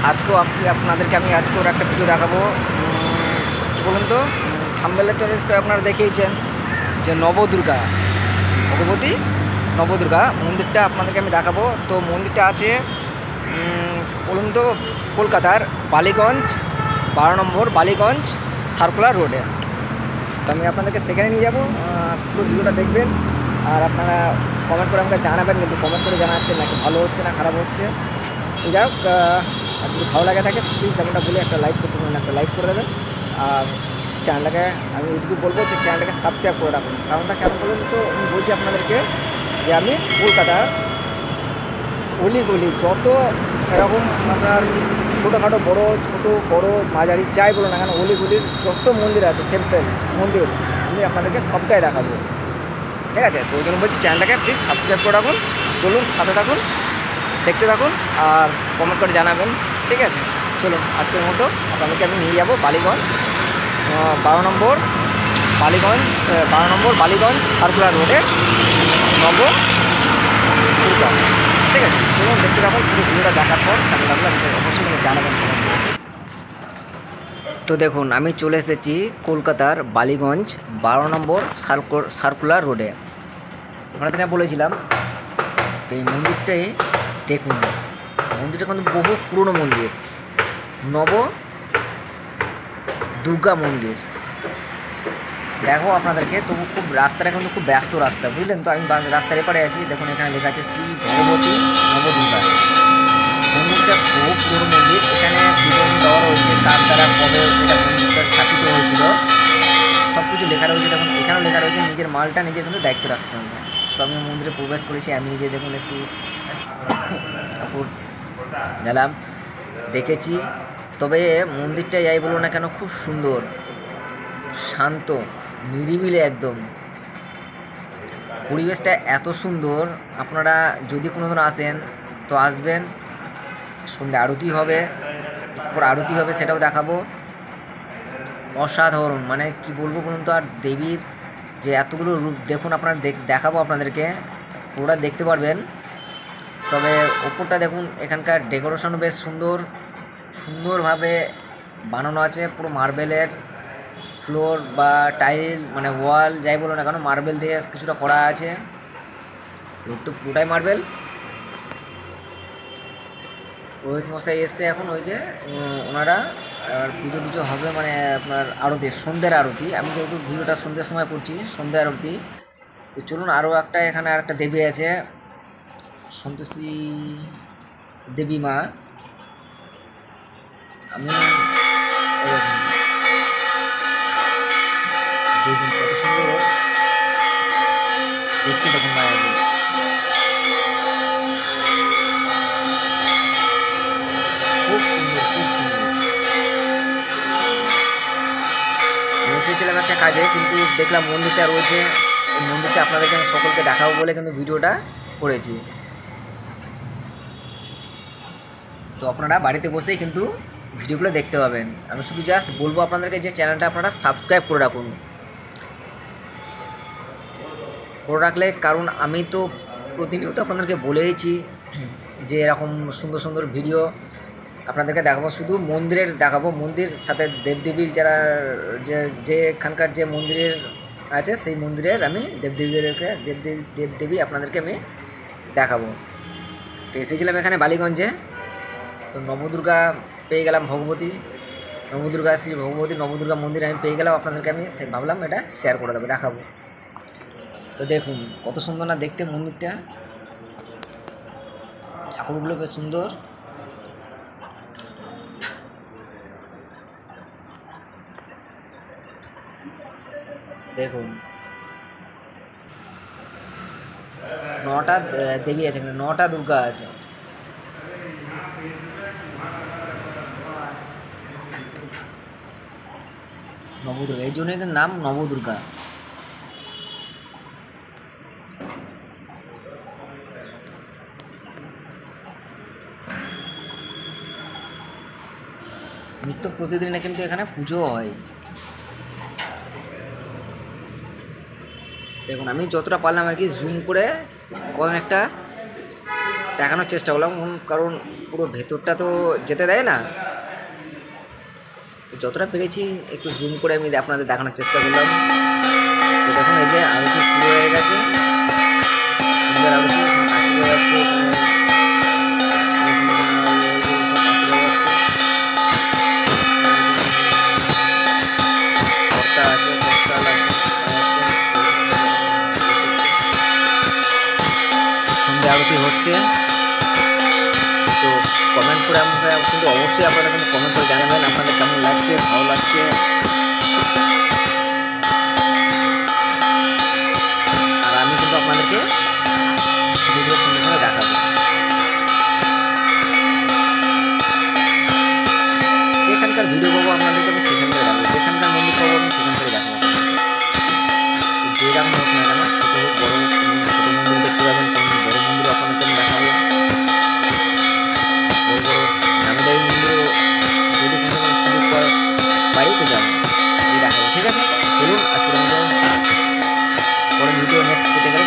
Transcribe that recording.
আজকেও আপনাদেরকে আমি আজকেও একটা ভিডিও দেখাবো। কী বলুন তো, থাম্বনেলে তো আপনারা দেখেইছেন যে নবদুর্গা ভগবতী নবদুর্গা মন্দিরটা আপনাদেরকে আমি দেখাবো। তো মন্দিরটা আছে বলুন তো কলকাতার বালিগঞ্জ 12 নম্বর বালিগঞ্জ সার্কুলার রোডে। তো আমি আপনাদেরকে সেখানে নিয়ে যাবো, পুরো ভিডিওটা দেখবেন আর আপনারা কমেন্ট করে আমাকে জানাবেন, কিন্তু কমেন্ট করে জানাচ্ছেন নাকি ভালো হচ্ছে না খারাপ হচ্ছে। যাই হোক, আর যদি ভালো লাগে থাকে প্লিজ যেমনটা বলে একটা লাইক করতে পারেন, একটা লাইক করে দেবেন। আর চ্যানেলটাকে আমি এইটুকু বলবো যে চ্যানেলটাকে সাবস্ক্রাইব করে রাখুন। কারণটা কেন বলুন তো, আমি বলছি আপনাদেরকে যে আমি কলকাতার অলিগলি যত এরকম আপনার ছোটোখাটো ছোটো বড় মাঝারি যাই বলুন না কেন, অলিগলির যত মন্দির আছে, টেম্পল মন্দির, আমি আপনাদেরকে সবটাই দেখাবো। ঠিক আছে? তো ওই জন্য বলছি চ্যানেলটাকে প্লিজ সাবস্ক্রাইব করে রাখুন। চলুন সাথে থাকুন, দেখতে থাকুন আর কমেন্ট করে জানাবেন। ঠিক আছে, চলুন আজকের মতো আপনাদেরকে আমি নিয়ে যাবো বালিগঞ্জ 12 নম্বর বালিগঞ্জ সার্কুলার রোডে নবদুর্গা। ঠিক আছে, চলুন দেখতে থাকুন। পুরো ভিডিওটা দেখার পর কেমন লাগলো আমাকে অবশ্যই জানাবেন। তো দেখুন, আমি চলে এসেছি কলকাতার বালিগঞ্জ 12 নম্বর সার্কুলার রোডে। আপনাদের বলেছিলাম এই মন্দিরটাই দেখুন। মন্দিরটা কিন্তু বহু পুরনো মন্দির, নবদুর্গা মন্দির। দেখো আপনাদেরকে, তবু খুব রাস্তাটা কিন্তু খুব ব্যস্ত রাস্তা, বুঝলেন তো। আমি রাস্তার এপারে আছি, দেখুন এখানে লেখা আছে শ্রী ভগবতী নবদুর্গা। মন্দিরটা খুব পুরনো মন্দির। এখানে বিবরণ দেওয়া রয়েছে তার দ্বারা কবে এটা মন্দিরটা স্থাপিত হয়েছিল, সব কিছু লেখা রয়েছে। দেখুন এখানেও লেখা রয়েছে নিজের মালটা নিজের কিন্তু দায়িত্ব রাখতে হবে। তো আমি মন্দিরে প্রবেশ করেছি, আমি নিজে দেখুন একটু গেলাম, দেখেছি। তবে মন্দিরটা যাই বলুন না কেন, খুব সুন্দর, শান্ত, নিরিবিলি একদম। পরিবেশটা এত সুন্দর, আপনারা যদি কোনোদিন আসেন তো আসবেন। সন্ধ্যে আরতি হবে, এরপর আরতি হবে, সেটাও দেখাবো। অসাধারণ, মানে কি বলবো বলুন তো। আর দেবীর যে এতগুলো রূপ দেখুন, আপনারা দেখাবো আপনাদেরকে, পুরোটা দেখতে পারবেন। তবে ওপরটা দেখুন, এখানকার ডেকোরেশন বেশ সুন্দরভাবে বানানো আছে। পুরো মার্বেলের ফ্লোর বা টাইল, মানে ওয়াল যাই বলো না কেন, মার্বেল দিয়ে কিছুটা করা আছে। তো পুরোটাই মার্বেল। রোহিত মশাই এসছে এখন, ওই যে ওনারা আর পুজো হবে, মানে আপনার আরতি, সন্ধ্যের আরতি। আমি যেহেতু ভিডিওটা সন্ধ্যের সময় করছি, সন্ধ্যা আরতি। তো চলুন, আরও এখানে আর একটা দেবী আছে, সন্তোষী দেবী মা। আমি দেখুন কত সুন্দর দেখতে, দেখুন মায়াবী। খুব সুন্দর, খুব সুন্দর। আমি এসেছিলাম একটা কাজে, কিন্তু দেখলাম মন্দিরটা রয়েছে। এই মন্দিরটা আপনাদেরকে আমি সকলকে দেখাবো বলে কিন্তু ভিডিওটা করেছি। তো আপনারা বাড়িতে বসেই কিন্তু ভিডিওগুলো দেখতে পাবেন। আমি শুধু জাস্ট বলবো আপনাদেরকে যে চ্যানেলটা আপনারা সাবস্ক্রাইব করে রাখুন, করে রাখলে, কারণ আমি তো প্রতিনিয়ত আপনাদেরকে বলেইছি যে এরকম সুন্দর সুন্দর ভিডিও আপনাদেরকে দেখাবো। শুধু মন্দিরের দেখাবো, মন্দির সাথে দেবদেবীর যারা যেখানকার যে মন্দিরের আছে, সেই মন্দিরের আমি দেবদেবী আপনাদেরকে আমি দেখাবো। তো এসেছিলাম এখানে বালিগঞ্জে, তো নবদুর্গা পেয়ে গেলাম, শ্রী ভগবতী নবদুর্গা মন্দির আমি পেয়ে গেলাম। আপনাদেরকে আমি ভাবলাম এটা শেয়ার করে দেবো, দেখাবো। তো দেখুন কত সুন্দর না দেখতে মন্দিরটা, ঠাকুরগুলো বেশ সুন্দর। দেখুন 9টা দেবী আছে, 9টা দুর্গা আছে। নবদুর্গা, এই জন্য এটার নাম নবদুর্গা। নিত্য প্রতিদিনে কিন্তু এখানে পুজো হয়। দেখুন আমি যতটা পারলাম আর কি জুম করে কোনো একটা দেখানোর চেষ্টা করলাম, কারণ পুরো ভেতরটা তো যেতে দেয় না, তো যতটা পেরেছি একটু জুম করে আমি আপনাদের দেখানোর চেষ্টা করলাম। তো দেখুন এই যে আরতি শুরু হয়ে গেছে, সুন্দর আরতি কাশি বাজাচ্ছে, সন্ধ্যে আরতি হচ্ছে। তো কমেন্ট করে আমরা কিন্তু অবশ্যই আপনারা কিন্তু কমেন্ট করে জানাবেন আপনাদের কেমন লাগছে, ভালো লাগছে। আর আমি কিন্তু আপনাদেরকে ভিডিও সুন্দর করে দেখাবো, যেখানকার ভিডিও পাবো আপনাদেরকে আমি সেখান করে দেখাবো, যেখানকার মন্দির পাবো আমি সেখান করে দেখাবো। যেরকম হোক না কেন, ছোটো হোক বড়ো হোক, ছোটো মন্দির দেখতে যাবেন, কোনো বড়ো মন্দিরও আপনাদেরকে আমি দেখাবো, বড়ো বড়ো নামি দামি মন্দিরও যদি কোনো সুযোগ পায় বাড়িতে যাবো, এই দেখাবো। ঠিক আছে, চলুন আজকের মতো পরে ভিডিও নেক্সট পেতে গেলে